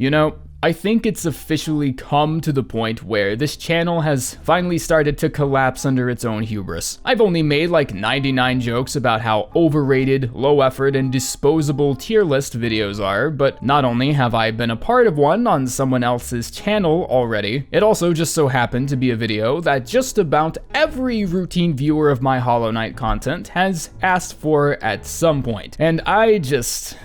You know, I think it's officially come to the point where this channel has finally started to collapse under its own hubris. I've only made like 99 jokes about how overrated, low effort, and disposable tier list videos are, but not only have I been a part of one on someone else's channel already, it also just so happened to be a video that just about every routine viewer of my Hollow Knight content has asked for at some point. And I just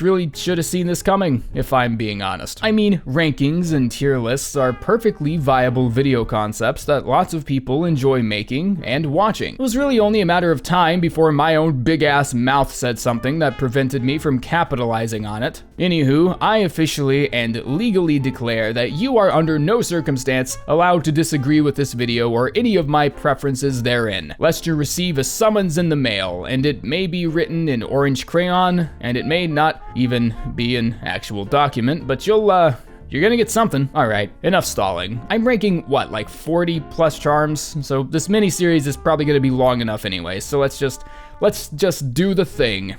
really should have seen this coming, if I'm being honest. I mean, rankings and tier lists are perfectly viable video concepts that lots of people enjoy making and watching. It was really only a matter of time before my own big-ass mouth said something that prevented me from capitalizing on it. Anywho, I officially and legally declare that you are under no circumstance allowed to disagree with this video or any of my preferences therein, lest you receive a summons in the mail, and it may be written in orange crayon, and it may not even be an actual document, but you're gonna get something. Alright, enough stalling. I'm ranking, what, like 40 plus charms? So this mini-series is probably gonna be long enough anyway, so let's just do the thing.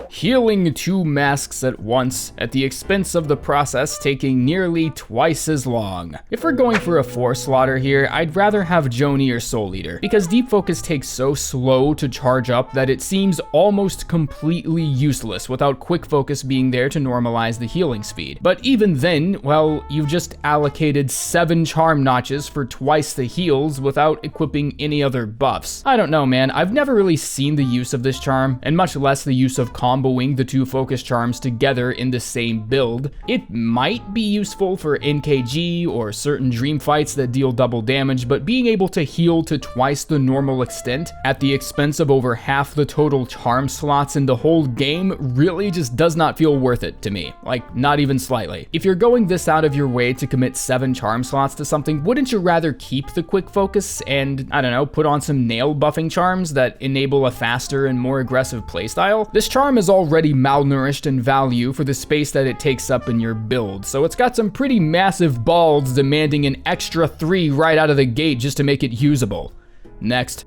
Healing 2 masks at once, at the expense of the process taking nearly twice as long. If we're going for a 4 slaughter here, I'd rather have Joni or Soul Eater, because Deep Focus takes so slow to charge up that it seems almost completely useless without Quick Focus being there to normalize the healing speed. But even then, well, you've just allocated 7 charm notches for twice the heals without equipping any other buffs. I don't know, man, I've never really seen the use of this charm, and much less the use of comboing the 2 focus charms together in the same build. It might be useful for NKG or certain dream fights that deal double damage, but being able to heal to twice the normal extent at the expense of over half the total charm slots in the whole game really just does not feel worth it to me. Like, not even slightly. If you're going this out of your way to commit 7 charm slots to something, wouldn't you rather keep the quick focus and, I don't know, put on some nail buffing charms that enable a faster and more aggressive playstyle? This charm is already malnourished in value for the space that it takes up in your build, so it's got some pretty massive balls demanding an extra 3 right out of the gate just to make it usable. Next.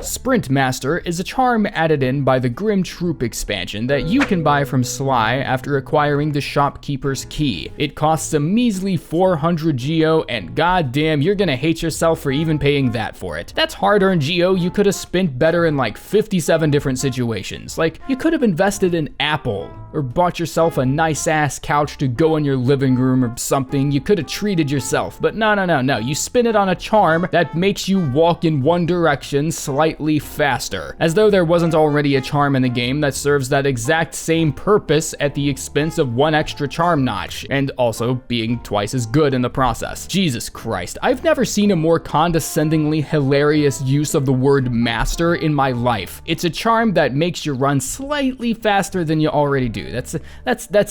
Sprint Master is a charm added in by the Grimm Troop expansion that you can buy from Sly after acquiring the Shopkeeper's Key. It costs a measly 400 Geo, and goddamn, you're gonna hate yourself for even paying that for it. That's hard-earned Geo you could have spent better in like 57 different situations. Like, you could have invested in Apple, or bought yourself a nice-ass couch to go in your living room or something. You could have treated yourself, but no. You spin it on a charm that makes you walk in one direction slightly faster, as though there wasn't already a charm in the game that serves that exact same purpose at the expense of 1 extra charm notch, and also being twice as good in the process. Jesus Christ, I've never seen a more condescendingly hilarious use of the word master in my life. It's a charm that makes you run slightly faster than you already do. That's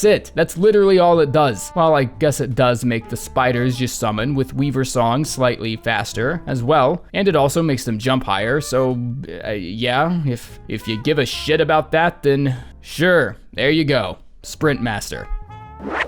it. That's literally all it does. Well, I guess it does make the spiders you summon with Weversong slightly faster as well, and it also makes them jump higher. So, yeah, if you give a shit about that, then sure, there you go. Sprint Master.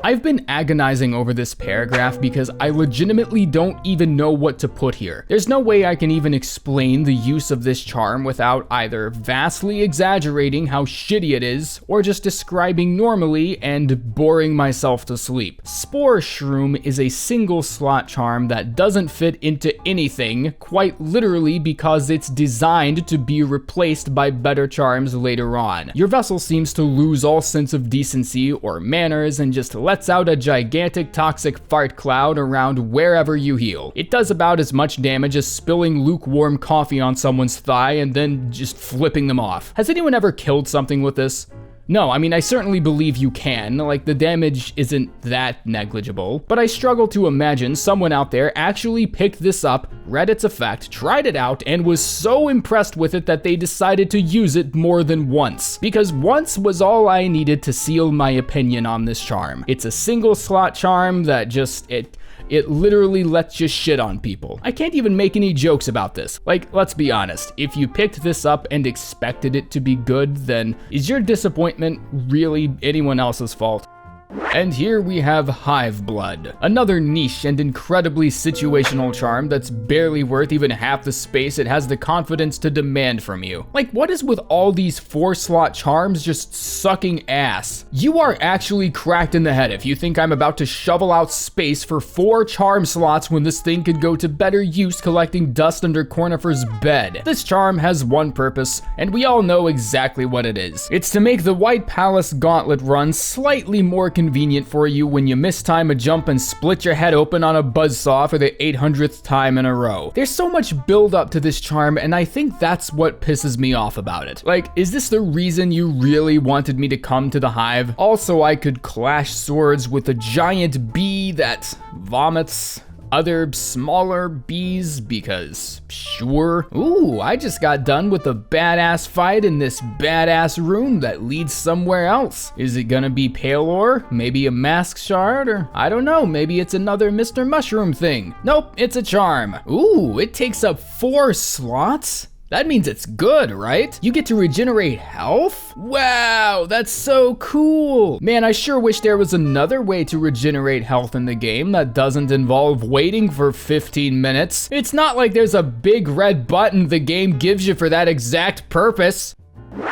I've been agonizing over this paragraph because I legitimately don't even know what to put here. There's no way I can even explain the use of this charm without either vastly exaggerating how shitty it is, or just describing normally and boring myself to sleep. Spore Shroom is a single slot charm that doesn't fit into anything, quite literally because it's designed to be replaced by better charms later on. Your vessel seems to lose all sense of decency or manners and just lets out a gigantic toxic fart cloud around wherever you heal. It does about as much damage as spilling lukewarm coffee on someone's thigh and then just flipping them off. Has anyone ever killed something with this? No, I mean, I certainly believe you can, like the damage isn't that negligible, but I struggle to imagine someone out there actually picked this up, read its effect, tried it out, and was so impressed with it that they decided to use it more than once. Because once was all I needed to seal my opinion on this charm. It's a single slot charm that just, it literally lets you shit on people. I can't even make any jokes about this. Like, let's be honest, if you picked this up and expected it to be good, then is your disappointment really anyone else's fault? And here we have Hive Blood, another niche and incredibly situational charm that's barely worth even half the space it has the confidence to demand from you. Like, what is with all these 4-slot charms just sucking ass? You are actually cracked in the head if you think I'm about to shovel out space for 4 charm slots when this thing could go to better use collecting dust under Cornifer's bed. This charm has one purpose, and we all know exactly what it is. It's to make the White Palace Gauntlet run slightly more convenient for you when you mistime a jump and split your head open on a buzzsaw for the 800th time in a row. There's so much build up to this charm, and I think that's what pisses me off about it. Like, is this the reason you really wanted me to come to the Hive? Also, I could clash swords with a giant bee that vomits other smaller bees because sure. Ooh, I just got done with a badass fight in this badass room that leads somewhere else. Is it gonna be pale ore? Maybe a mask shard? Or I don't know, maybe it's another Mr. Mushroom thing. Nope, it's a charm. Ooh, it takes up 4 slots? That means it's good, right? You get to regenerate health? Wow, that's so cool. Man, I sure wish there was another way to regenerate health in the game that doesn't involve waiting for 15 minutes. It's not like there's a big red button the game gives you for that exact purpose.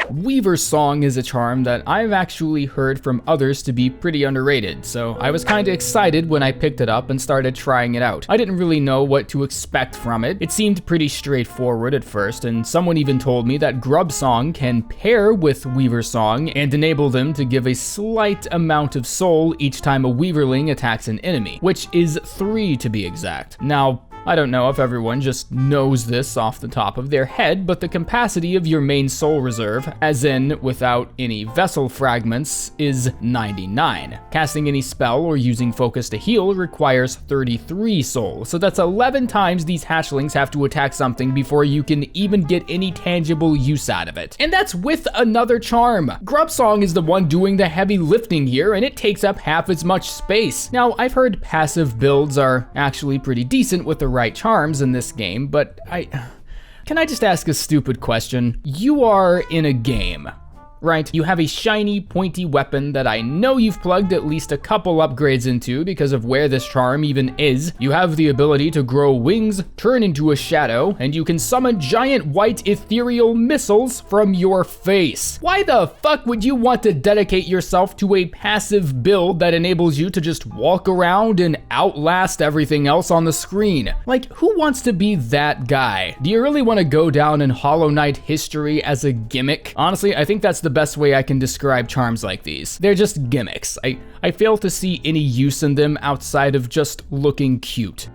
Weversong is a charm that I've actually heard from others to be pretty underrated, so I was kinda excited when I picked it up and started trying it out. I didn't really know what to expect from it. It seemed pretty straightforward at first, and someone even told me that Grubsong can pair with Weversong and enable them to give a slight amount of soul each time a Weaverling attacks an enemy, which is 3 to be exact. Now, I don't know if everyone just knows this off the top of their head, but the capacity of your main soul reserve, as in without any vessel fragments, is 99. Casting any spell or using focus to heal requires 33 soul, so that's 11 times these hatchlings have to attack something before you can even get any tangible use out of it. And that's with another charm. Grubsong is the one doing the heavy lifting here, and it takes up half as much space. Now, I've heard passive builds are actually pretty decent with the right charms in this game, but can I just ask a stupid question? You are in a game, right? You have a shiny, pointy weapon that I know you've plugged at least a couple upgrades into because of where this charm even is. You have the ability to grow wings, turn into a shadow, and you can summon giant white ethereal missiles from your face. Why the fuck would you want to dedicate yourself to a passive build that enables you to just walk around and outlast everything else on the screen? Like, who wants to be that guy? Do you really want to go down in Hollow Knight history as a gimmick? Honestly, I think that's the best way I can describe charms like these. They're just gimmicks. I fail to see any use in them outside of just looking cute.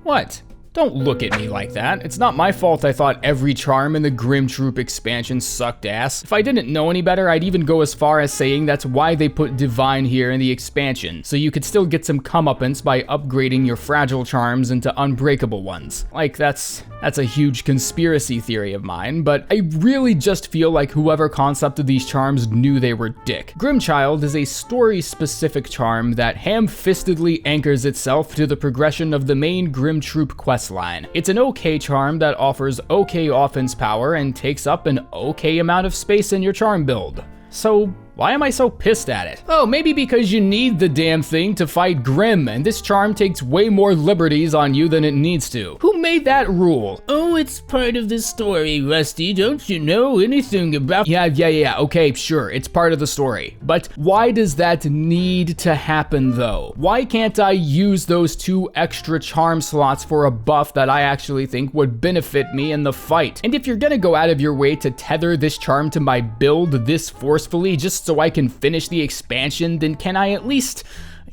What? Don't look at me like that. It's not my fault I thought every charm in the Grimm Troop expansion sucked ass. If I didn't know any better, I'd even go as far as saying that's why they put Divine here in the expansion, so you could still get some comeuppance by upgrading your fragile charms into unbreakable ones. Like, that's a huge conspiracy theory of mine, but I really just feel like whoever concepted these charms knew they were dick. Grimm Child is a story-specific charm that ham-fistedly anchors itself to the progression of the main Grimm Troop quest line. It's an okay charm that offers okay offense power and takes up an okay amount of space in your charm build. So why am I so pissed at it? Oh, maybe because you need the damn thing to fight Grimm, and this charm takes way more liberties on you than it needs to. Who made that rule? Oh, it's part of the story, Rusty. Don't you know anything about— Yeah, okay, sure, it's part of the story. But why does that need to happen, though? Why can't I use those 2 extra charm slots for a buff that I actually think would benefit me in the fight? And if you're gonna go out of your way to tether this charm to my build this forcefully just so I can finish the expansion, then can I at least,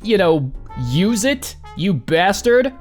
use it, you bastard?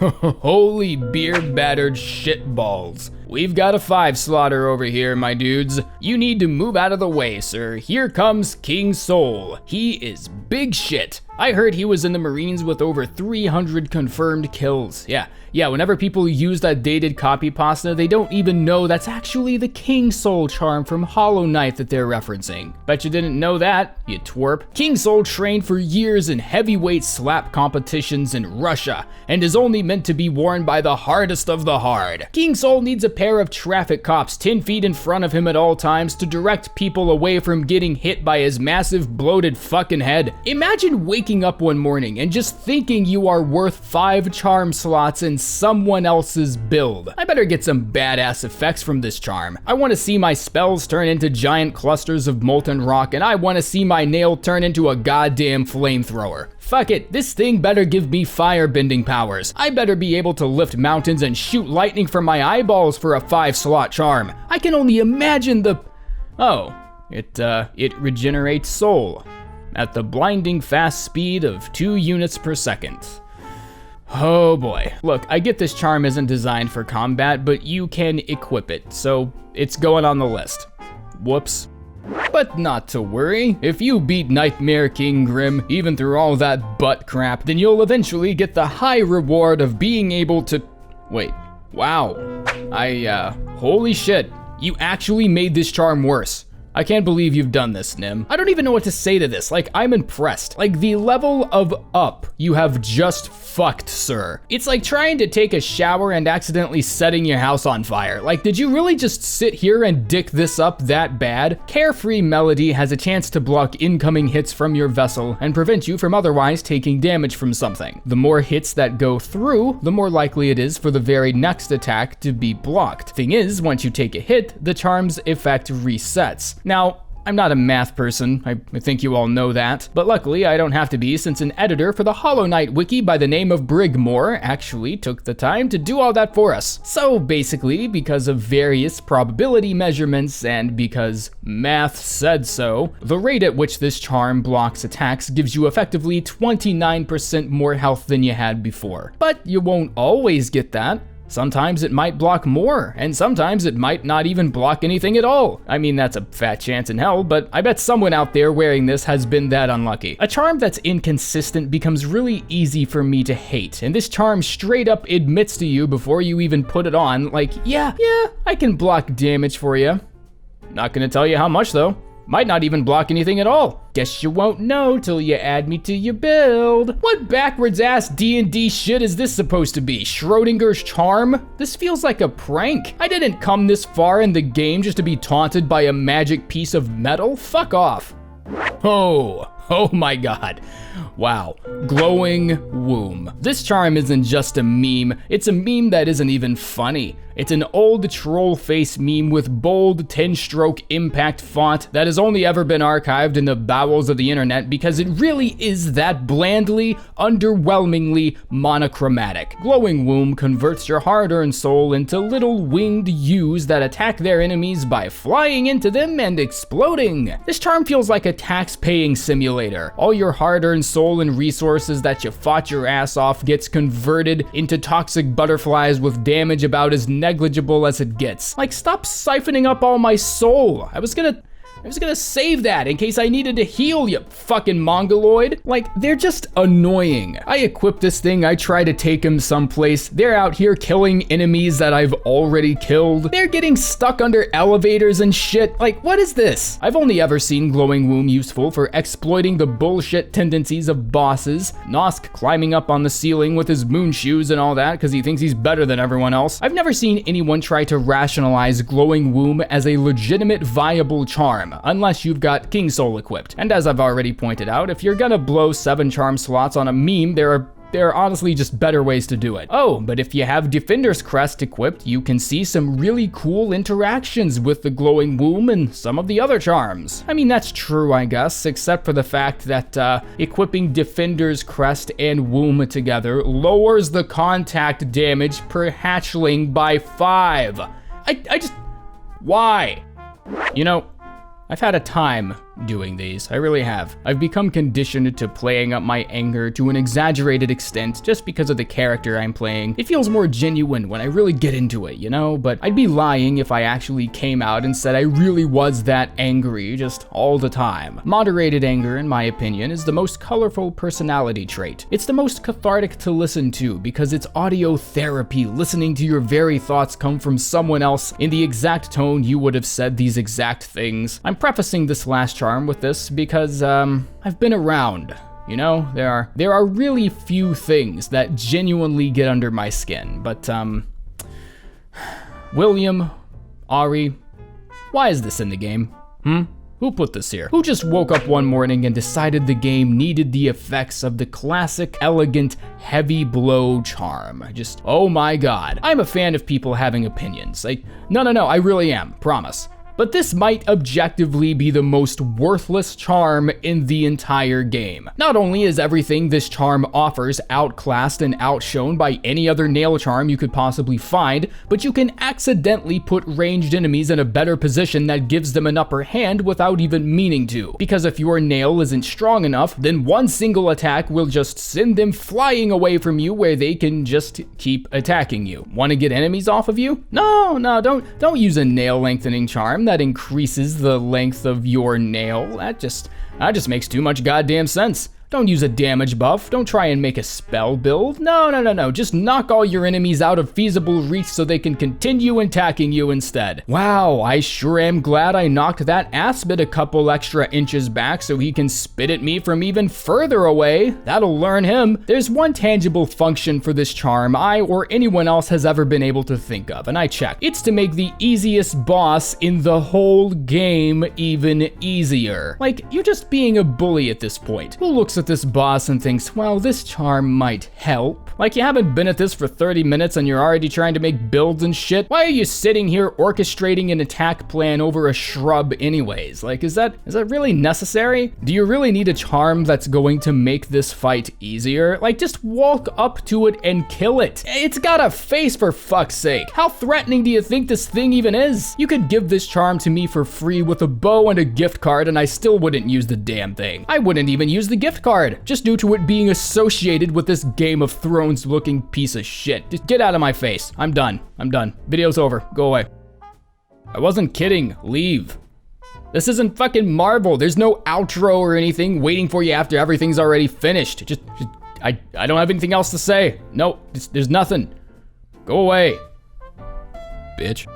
Holy beer-battered shitballs. We've got a 5-slotter over here, my dudes. You need to move out of the way, sir. Here comes King Soul. He is big shit. I heard he was in the Marines with over 300 confirmed kills. Yeah, whenever people use that dated copy pasta, they don't even know that's actually the King Soul charm from Hollow Knight that they're referencing. Bet you didn't know that, you twerp. King Soul trained for years in heavyweight slap competitions in Russia, and is only meant to be worn by the hardest of the hard. King Soul needs a pair of traffic cops 10 feet in front of him at all times to direct people away from getting hit by his massive bloated fucking head. Imagine waking up one morning and just thinking you are worth 5 charm slots in someone else's build. I better get some badass effects from this charm. I want to see my spells turn into giant clusters of molten rock, and I want to see my nail turn into a goddamn flamethrower. Fuck it, this thing better give me firebending powers. I better be able to lift mountains and shoot lightning from my eyeballs for a 5-slot charm. I can only imagine the... Oh, it regenerates soul at the blinding fast speed of 2 units per second. Oh boy. Look, I get this charm isn't designed for combat, but you can equip it, so it's going on the list. Whoops. But not to worry, if you beat Nightmare King Grimm, even through all that butt crap, then you'll eventually get the high reward of being able to... Wait, wow. Holy shit, you actually made this charm worse. I can't believe you've done this, Nim. I don't even know what to say to this. Like, I'm impressed. Like, the level of up you have just fucked, sir. It's like trying to take a shower and accidentally setting your house on fire. Like, did you really just sit here and dick this up that bad? Carefree Melody has a chance to block incoming hits from your vessel and prevent you from otherwise taking damage from something. The more hits that go through, the more likely it is for the very next attack to be blocked. Thing is, once you take a hit, the charm's effect resets. Now, I'm not a math person, I think you all know that, but luckily I don't have to be, since an editor for the Hollow Knight wiki by the name of Brigmore actually took the time to do all that for us. So basically, because of various probability measurements and because math said so, the rate at which this charm blocks attacks gives you effectively 29% more health than you had before. But you won't always get that. Sometimes it might block more, and sometimes it might not even block anything at all. I mean, that's a fat chance in hell, but I bet someone out there wearing this has been that unlucky. A charm that's inconsistent becomes really easy for me to hate, and this charm straight up admits to you before you even put it on, like, yeah, I can block damage for you. Not gonna tell you how much though. Might not even block anything at all. Guess you won't know till you add me to your build. What backwards ass D&D shit is this supposed to be? Schrodinger's charm? This feels like a prank. I didn't come this far in the game just to be taunted by a magic piece of metal. Fuck off. Oh my god. Wow. Glowing womb. This charm isn't just a meme, it's a meme that isn't even funny. It's an old troll face meme with bold 10-stroke impact font that has only ever been archived in the bowels of the internet because it really is that blandly, underwhelmingly monochromatic. Glowing womb converts your hard-earned soul into little winged U's that attack their enemies by flying into them and exploding. This charm feels like a tax-paying simulator. All your hard-earned soul and resources that you fought your ass off gets converted into toxic butterflies with damage about as negligible as it gets. Like, stop siphoning up all my soul. I was gonna save that in case I needed to heal, you fucking mongoloid. Like, they're just annoying. I equip this thing, I try to take him someplace. They're out here killing enemies that I've already killed. They're getting stuck under elevators and shit. Like, what is this? I've only ever seen Glowing Womb useful for exploiting the bullshit tendencies of bosses. Nosk climbing up on the ceiling with his moon shoes and all that because he thinks he's better than everyone else. I've never seen anyone try to rationalize Glowing Womb as a legitimate viable charm, unless you've got King Soul equipped. And as I've already pointed out, if you're gonna blow 7 charm slots on a meme, there are honestly just better ways to do it. Oh, but if you have Defender's Crest equipped, you can see some really cool interactions with the Glowing Womb and some of the other charms. I mean, that's true, I guess, except for the fact that equipping Defender's Crest and Womb together lowers the contact damage per hatchling by 5. I just... Why? You know, I've had a time doing these. I really have. I've become conditioned to playing up my anger to an exaggerated extent just because of the character I'm playing. It feels more genuine when I really get into it, you know? But I'd be lying if I actually came out and said I really was that angry just all the time. Moderated anger, in my opinion, is the most colorful personality trait. It's the most cathartic to listen to because it's audio therapy, listening to your very thoughts come from someone else in the exact tone you would have said these exact things. I'm prefacing this last charm with this because I've been around. You know, there are really few things that genuinely get under my skin, but William, Ari, why is this in the game? Who put this here? Who just woke up one morning and decided the game needed the effects of the classic, elegant, heavy blow charm? Just, oh my god. I'm a fan of people having opinions. Like, no, I really am, promise. But this might objectively be the most worthless charm in the entire game. Not only is everything this charm offers outclassed and outshone by any other nail charm you could possibly find, but you can accidentally put ranged enemies in a better position that gives them an upper hand without even meaning to. Because if your nail isn't strong enough, then one single attack will just send them flying away from you where they can just keep attacking you. Want to get enemies off of you? No, don't use a nail lengthening charm that increases the length of your nail. That just makes too much goddamn sense. Don't use a damage buff. Don't try and make a spell build. No. Just knock all your enemies out of feasible reach so they can continue attacking you instead. Wow, I sure am glad I knocked that aspid a couple extra inches back so he can spit at me from even further away. That'll learn him. There's one tangible function for this charm I or anyone else has ever been able to think of, and I checked. It's to make the easiest boss in the whole game even easier. Like, you're just being a bully at this point. Who looks at this boss and thinks, well, this charm might help? Like, you haven't been at this for 30 minutes and you're already trying to make builds and shit? Why are you sitting here orchestrating an attack plan over a shrub anyways? Like, is that really necessary? Do you really need a charm that's going to make this fight easier? Like, just walk up to it and kill it. It's got a face, for fuck's sake. How threatening do you think this thing even is? You could give this charm to me for free with a bow and a gift card and I still wouldn't use the damn thing. I wouldn't even use the gift card, just due to it being associated with this Game of Thrones looking piece of shit. Just get out of my face. I'm done. Video's over. Go away. I wasn't kidding. Leave. This isn't fucking Marvel. There's no outro or anything waiting for you after everything's already finished. I don't have anything else to say. No, there's nothing. Go away, bitch.